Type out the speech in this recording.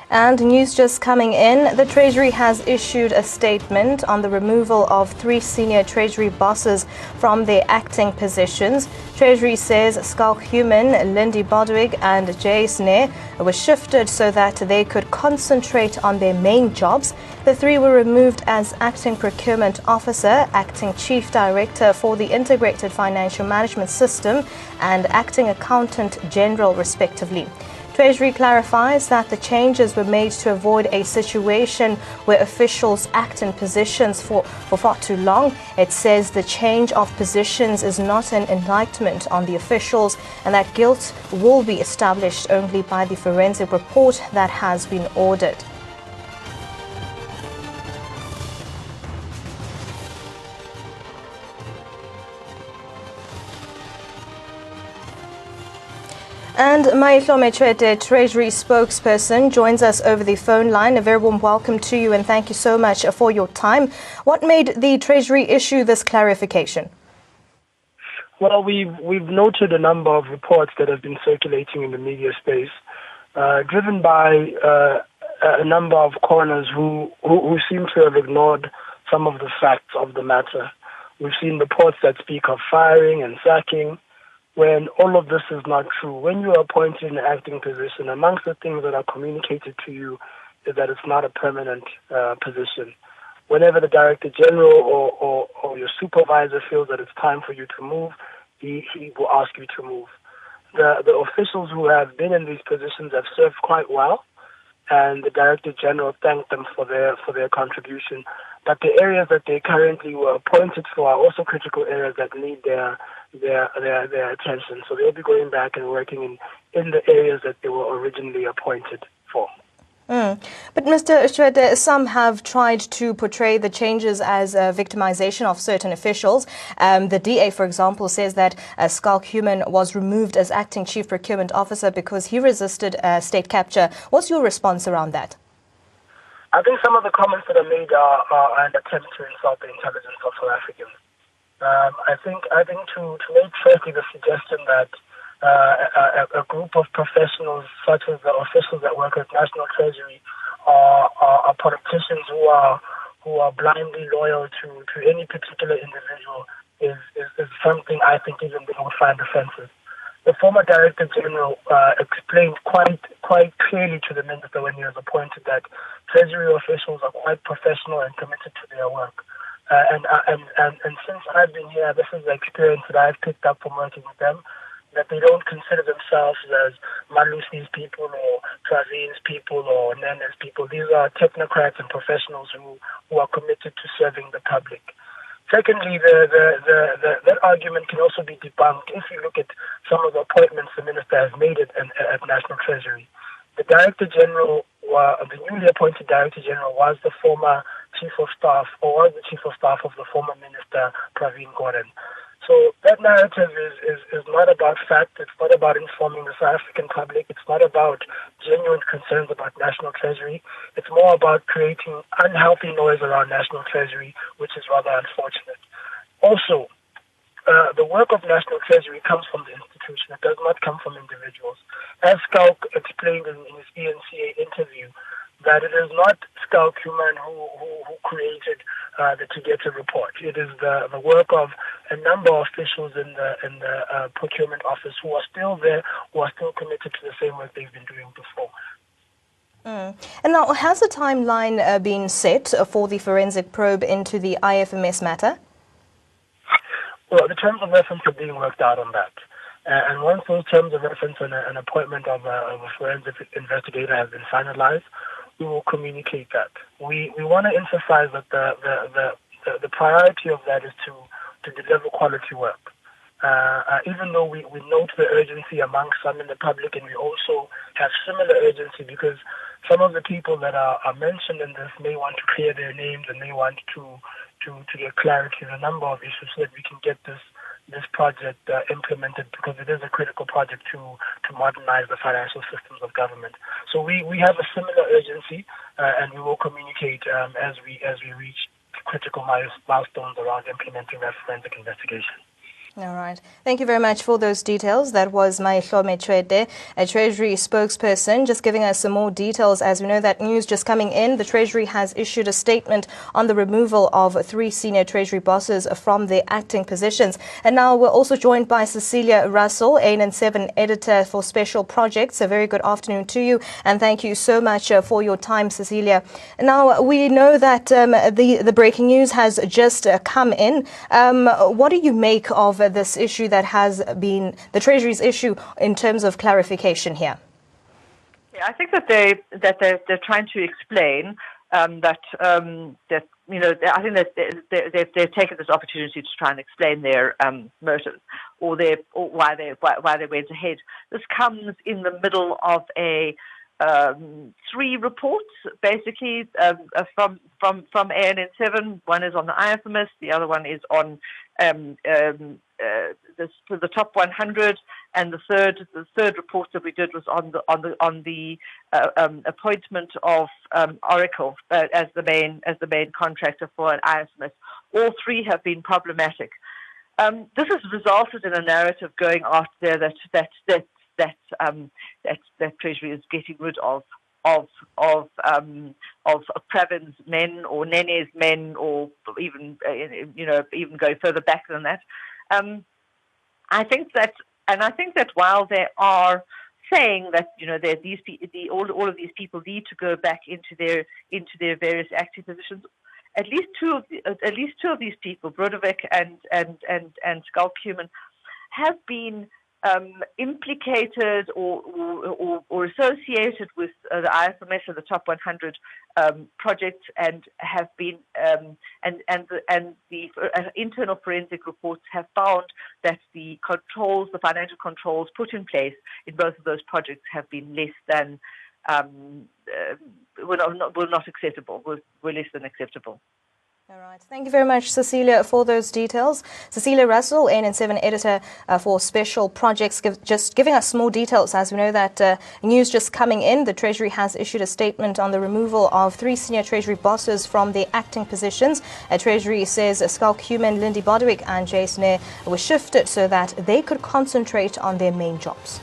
And news just coming in, the Treasury has issued a statement on the removal of 3 senior Treasury bosses from their acting positions. Treasury says Skalk Human, Lindy Bodwig and Jay Snare were shifted so that they could concentrate on their main jobs. The 3 were removed as Acting Procurement Officer, Acting Chief Director for the Integrated Financial Management System and Acting Accountant General respectively. Treasury clarifies that the changes were made to avoid a situation where officials act in positions for far too long. It says the change of positions is not an indictment on the officials and that guilt will be established only by the forensic report that has been ordered. And Maihlome Chwete, Treasury spokesperson, joins us over the phone line. A very warm welcome to you and thank you so much for your time. What made the Treasury issue this clarification? Well, we've noted a number of reports that have been circulating in the media space, driven by a number of corners who seem to have ignored some of the facts of the matter. We've seen reports that speak of firing and sacking, when all of this is not true. When you are appointed in an acting position, amongst the things that are communicated to you is that it's not a permanent position. Whenever the Director General or your supervisor feels that it's time for you to move, he will ask you to move. The officials who have been in these positions have served quite well, and the Director General thanked them for their contribution. But the areas that they currently were appointed for are also critical areas that need their attention. So they'll be going back and working in the areas that they were originally appointed for. But Mr. Chwete, some have tried to portray the changes as a victimization of certain officials. The DA, for example, says that Skalk Human was removed as Acting Chief Procurement Officer because he resisted state capture. What's your response around that? I think some of the comments that are made are an attempt to insult the intelligence of South Africans. I think to make firstly the suggestion that a group of professionals, such as the officials that work at National Treasury, are politicians who are blindly loyal to any particular individual is something I think even they would find offensive. The former Director General explained quite clearly to the minister when he was appointed that Treasury officials are quite professional and committed to their work. And since I've been here, this is the experience that I've picked up from working with them, that they don't consider themselves as Malusi's people or Travin's people or Nene's people. These are technocrats and professionals who are committed to serving the public. Secondly, that argument can also be debunked if you look at some of the appointments the minister has made at National Treasury. The Director General, the newly appointed Director General, was the former Chief of Staff, or was the Chief of Staff of the former Minister Pravin Gordhan. So that narrative is not about fact. It's not about informing the South African public. It's not about genuine concerns about National Treasury. It's more about creating unhealthy noise around National Treasury, which is rather unfortunate. Also, the work of National Treasury comes from the institution. It does not come from individuals. As Skalk explained in his ENCA interview, that it is not Skalk Human who created the Together report. It is the work of a number of officials in the procurement office who are still there, who are still committed to the same work they've been doing before. And now, has a timeline been set for the forensic probe into the IFMS matter? Well, the terms of reference are being worked out on that. And once those terms of reference and an appointment of a forensic investigator have been finalized, we will communicate that. We want to emphasize that the priority of that is to deliver quality work. Even though we note the urgency amongst some in the public, and we also have similar urgency because some of the people that are mentioned in this may want to clear their names and may want to get clarity on a number of issues so that we can get this project implemented, because it is a critical project to modernize the financial systems of government. So we have a similar urgency, and we will communicate as we reach critical milestones around implementing that forensic investigation. All right. Thank you very much for those details. That was Maihlome Chwede, a Treasury spokesperson, just giving us some more details. As we know that news just coming in, the Treasury has issued a statement on the removal of 3 senior Treasury bosses from their acting positions. And now we're also joined by Cecilia Russell, AN7 editor for special projects. A very good afternoon to you, and thank you so much for your time, Cecilia. Now, we know that the breaking news has just come in. What do you make of this issue that has been the Treasury's issue in terms of clarification here? Yeah, I think that they're trying to explain that I think that they've taken this opportunity to try and explain their motives or why they went ahead. This comes in the middle of a 3 reports, basically, from AN7. One is on the IFMS, the other one is on the top 100, and the third report that we did was on the appointment of Oracle as the main contractor for an IFMS. All 3 have been problematic. This has resulted in a narrative going out there that Treasury is getting rid of Pravin's men or Nene's men, or even going further back than that. I think that while they are saying that all of these people need to go back into their various acting positions, at least two of these people, Brodovec and Skalk-Human, have been implicated or associated with the IFMS and the top 100 projects, and have been and the internal forensic reports have found that the financial controls put in place in both of those projects have been less than were not acceptable. Were less than acceptable. All right. Thank you very much, Cecilia, for those details. Cecilia Russell, AN7 editor for special projects, just giving us more details. As we know that news just coming in, the Treasury has issued a statement on the removal of 3 senior Treasury bosses from their acting positions. Treasury says Skalk-Human, Lindy Brodovec and Jason were shifted so that they could concentrate on their main jobs.